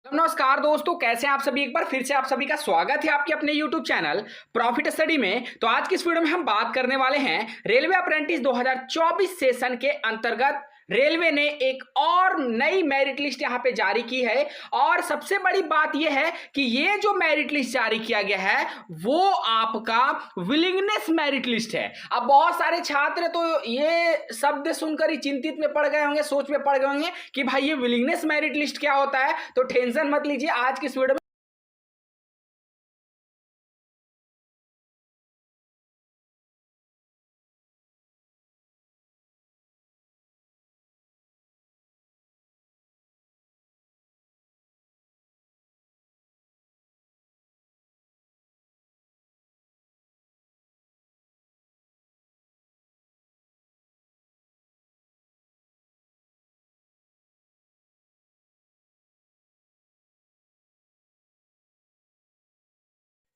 तो नमस्कार दोस्तों, कैसे हैं आप सभी। एक बार फिर से आप सभी का स्वागत है आपके अपने YouTube चैनल प्रॉफिट स्टडी में। तो आज की इस वीडियो में हम बात करने वाले हैं रेलवे अप्रेंटिस 2024 सेशन के अंतर्गत रेलवे ने एक और नई मेरिट लिस्ट यहां पे जारी की है। और सबसे बड़ी बात यह है कि ये जो मेरिट लिस्ट जारी किया गया है वो आपका विलिंगनेस मेरिट लिस्ट है। अब बहुत सारे छात्र तो ये शब्द सुनकर ही चिंतित में पड़ गए होंगे, सोच में पड़ गए होंगे कि भाई ये विलिंगनेस मेरिट लिस्ट क्या होता है। तो टेंशन मत लीजिए, आज की इस वीडियो में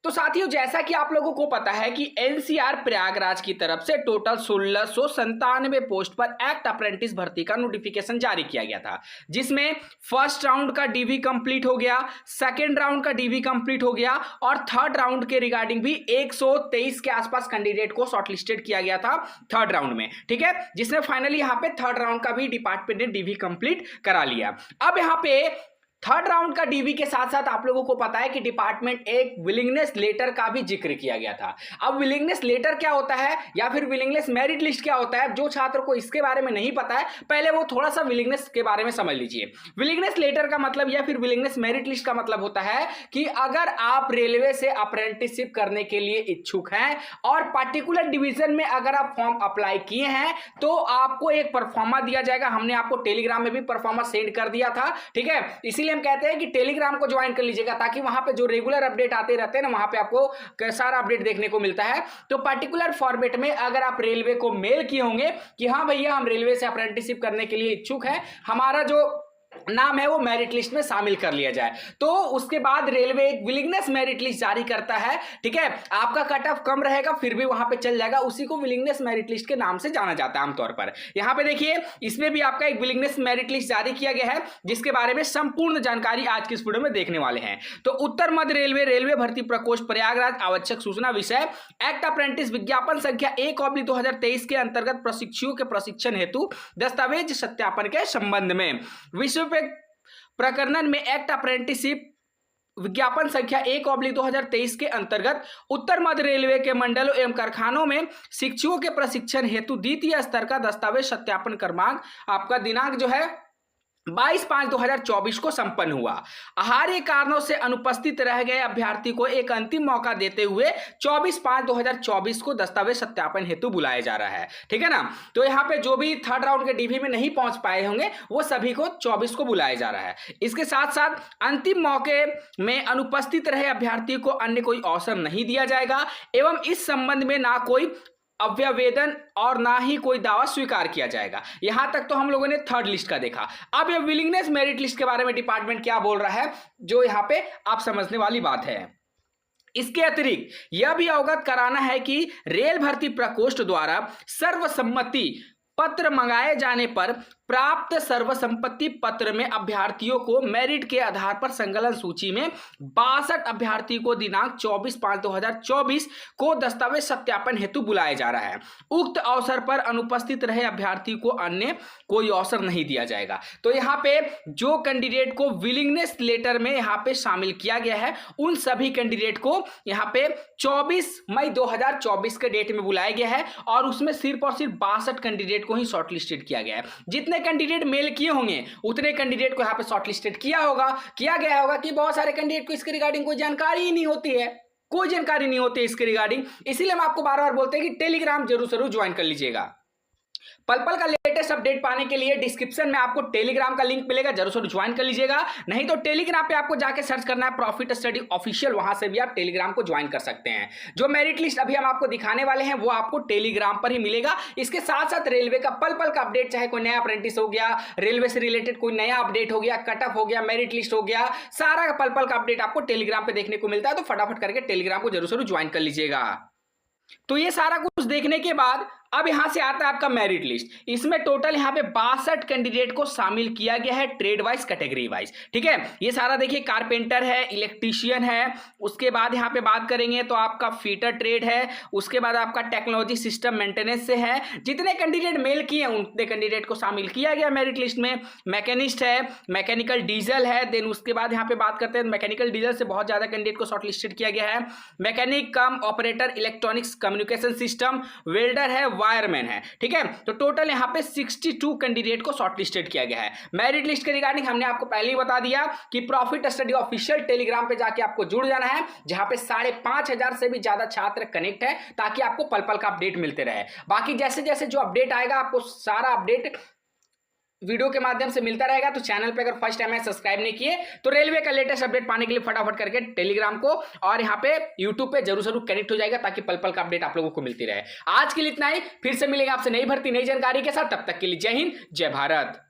तो साथियों, जैसा कि आप लोगों को पता है कि एनसीआर प्रयागराज की तरफ से टोटल 1697 पोस्ट पर एक्ट अप्रेंटिस भर्ती का नोटिफिकेशन जारी किया गया था, जिसमें फर्स्ट राउंड का डीवी कंप्लीट हो गया, सेकेंड राउंड का डीवी कंप्लीट हो गया और थर्ड राउंड के रिगार्डिंग भी 123 के आसपास कैंडिडेट को शॉर्टलिस्टेड किया गया था थर्ड राउंड में। ठीक है, जिसने फाइनली यहां पे थर्ड राउंड का भी डिपार्टमेंट ने डीवी कंप्लीट करा लिया। अब यहां पे थर्ड राउंड का डीवी के साथ साथ आप लोगों को पता है कि डिपार्टमेंट एक विलिंगनेस लेटर का भी जिक्र किया गया था। अब विलिंगनेस लेटर क्या होता है या फिर विलिंगनेस मेरिट लिस्ट क्या होता है, जो छात्र को इसके बारे में नहीं पता है पहले वो थोड़ा सा विलिंगनेस के बारे में समझ लीजिए। विलिंगनेस लेटर का मतलब या फिर विलिंगनेस मेरिट लिस्ट का मतलब होता है कि अगर आप रेलवे से अप्रेंटिसशिप करने के लिए इच्छुक हैं और पर्टिकुलर डिवीजन में अगर आप फॉर्म अप्लाई किए हैं तो आपको एक परफॉर्मा दिया जाएगा। हमने आपको टेलीग्राम में भी परफॉर्मा सेंड कर दिया था। ठीक है, इसीलिए हम कहते हैं कि टेलीग्राम को ज्वाइन कर लीजिएगा ताकि वहां पे जो रेगुलर अपडेट आते रहते हैं ना, वहां पे आपको सारा अपडेट देखने को मिलता है। तो पर्टिकुलर फॉर्मेट में अगर आप रेलवे को मेल किए होंगे कि हाँ भैया हम रेलवे से अप्रेंटिसशिप करने के लिए इच्छुक हैं, हमारा जो नाम है वो मेरिट लिस्ट में शामिल कर लिया जाए, तो उसके बाद रेलवे एक विलिंगनेस मेरिट लिस्ट जारी करता है। ठीक है, आपका कट ऑफ कम रहेगा फिर भी वहां पे चल जाएगा, उसी को विलिंगनेस मेरिट लिस्ट के नाम से जाना जाता है आमतौर पर। यहां पे देखिए, इसमें भी आपका एक विलिंगनेस मेरिट लिस्ट जारी किया गया है जिसके बारे में संपूर्ण जानकारी आज की इस वीडियो में देखने वाले हैं। तो उत्तर मध्य रेलवे रेलवे भर्ती प्रकोष्ठ प्रयागराज आवश्यक सूचना विषय एक्ट अप्रेंटिस विज्ञापन संख्या 1/2023 के अंतर्गत प्रशिक्षुओं के प्रशिक्षण हेतु दस्तावेज सत्यापन के संबंध में विश्व प्रकरण में एक्ट अप्रेंटिसशिप विज्ञापन संख्या 1/2023 के अंतर्गत उत्तर मध्य रेलवे के मंडलों एवं कारखानों में शिक्षुओं के प्रशिक्षण हेतु द्वितीय स्तर का दस्तावेज सत्यापन क्रमांक आपका दिनांक जो है 22/5/2024 को संपन्न हुआ। आहार्य कारणों से अनुपस्थित रह गए अभ्यर्थी को एक अंतिम मौका देते हुए 24/5/2024 को दस्तावेज सत्यापन हेतु बुलाया जा रहा है। ठीक है ना, तो यहाँ पे जो भी थर्ड राउंड के डीवी में नहीं पहुंच पाए होंगे वो सभी को 24 को बुलाया जा रहा है। इसके साथ साथ अंतिम मौके में अनुपस्थित रहे अभ्यर्थी को अन्य कोई अवसर नहीं दिया जाएगा एवं इस संबंध में ना कोई अव्यवेदन और ना ही कोई दावा स्वीकार किया जाएगा। यहां तक तो हम लोगों ने थर्ड लिस्ट का देखा। अब ये विलिंगनेस मेरिट लिस्ट के बारे में डिपार्टमेंट क्या बोल रहा है, जो यहां पे आप समझने वाली बात है। इसके अतिरिक्त यह भी अवगत कराना है कि रेल भर्ती प्रकोष्ठ द्वारा सर्वसम्मति पत्र मंगाए जाने पर प्राप्त सर्वसम्पत्ति पत्र में अभ्यर्थियों को मेरिट के आधार पर संकलन सूची में 62 अभ्यर्थी को दिनांक 24/5/2024 को दस्तावेज सत्यापन हेतु बुलाया जा रहा है। उक्त अवसर पर अनुपस्थित रहे अभ्यर्थी को अन्य कोई अवसर नहीं दिया जाएगा। तो यहाँ पे जो कैंडिडेट को विलिंगनेस लेटर में यहाँ पे शामिल किया गया है उन सभी कैंडिडेट को यहाँ पे 24 मई 2024 के डेट में बुलाया गया है और उसमें सिर्फ और सिर्फ 62 कैंडिडेट को ही शॉर्टलिस्टेड किया गया है। जितने कैंडिडेट मेल किए होंगे उतने कैंडिडेट को यहां पे शॉर्टलिस्टेड किया गया होगा कि बहुत सारे कैंडिडेट को इसके रिगार्डिंग कोई जानकारी ही नहीं होती है, कोई जानकारी नहीं होती है इसके रिगार्डिंग। इसीलिए हम आपको बार बार बोलते हैं कि टेलीग्राम जरूर ज्वाइन कर लीजिएगा। पल पल का लेटेस्ट अपडेट पाने के लिए डिस्क्रिप्शन में आपको टेलीग्राम का लिंक मिलेगा, जरूर ज्वाइन कर लीजिएगा। नहीं तो टेलीग्राम पे आपको जाके सर्च करना है प्रॉफिट स्टडी ऑफिशियल, वहां से भी आप टेलीग्राम को ज्वाइन कर सकते हैं। जो मेरिट लिस्ट अभी हम आपको दिखाने वाले हैं वो आपको टेलीग्राम पर ही मिलेगा। इसके साथ साथ रेलवे का पल पल का अपडेट, चाहे कोई नया अप्रेंटिस हो गया, रेलवे से रिलेटेड कोई नया अपडेट हो गया, कट ऑफ हो गया, मेरिट लिस्ट हो गया, सारा पल पल का अपडेट आपको टेलीग्राम पे देखने को मिलता है। तो फटाफट करके टेलीग्राम को जरूर ज्वाइन कर लीजिएगा। तो ये सारा कुछ देखने के बाद अब यहां से आता है आपका मेरिट लिस्ट। इसमें टोटल यहां पे 62 कैंडिडेट को शामिल किया गया है ट्रेड वाइज, कैटेगरी वाइज। ठीक है, ये सारा देखिए कारपेंटर है, इलेक्ट्रीशियन है, उसके बाद यहां पे बात करेंगे तो आपका फीटर ट्रेड है, उसके बाद आपका टेक्नोलॉजी सिस्टम मेंटेनेंस से है। जितने कैंडिडेट मेल किए उतने कैंडिडेट को शामिल किया गया मेरिट लिस्ट में। मैकेनिस्ट है, मैकेनिकल डीजल है, देन उसके बाद यहां पे बात करते हैं मैकेनिकल डीजल से बहुत ज्यादा कैंडिडेट को शॉर्ट लिस्टेड किया गया है। मैकेनिक कम operator electronics communication system, welder है, वायरमैन है। ठीक है, तो टोटल यहां पे 62 कैंडिडेट को शॉर्टलिस्टेड किया गया है। मेरिट लिस्ट के रिगार्डिंग हमने आपको पहले ही बता दिया कि प्रॉफिट स्टडी ऑफिशियल टेलीग्राम पे जाके आपको जुड़ जाना है, जहां पे 5,500 से भी ज्यादा छात्र कनेक्ट है, ताकि आपको पल पल का अपडेट मिलते रहे। बाकी जैसे जैसे जो अपडेट आएगा आपको सारा अपडेट वीडियो के माध्यम से मिलता रहेगा। तो चैनल पे अगर फर्स्ट टाइम है सब्सक्राइब नहीं किए तो रेलवे का लेटेस्ट अपडेट पाने के लिए फटाफट करके टेलीग्राम को और यहाँ पे यूट्यूब पे जरूर कनेक्ट हो जाएगा, ताकि पल पल का अपडेट आप लोगों को मिलती रहे। आज के लिए इतना ही, फिर से मिलेंगे आपसे नई भर्ती नई जानकारी के साथ। तब तक के लिए जय हिंद, जय भारत।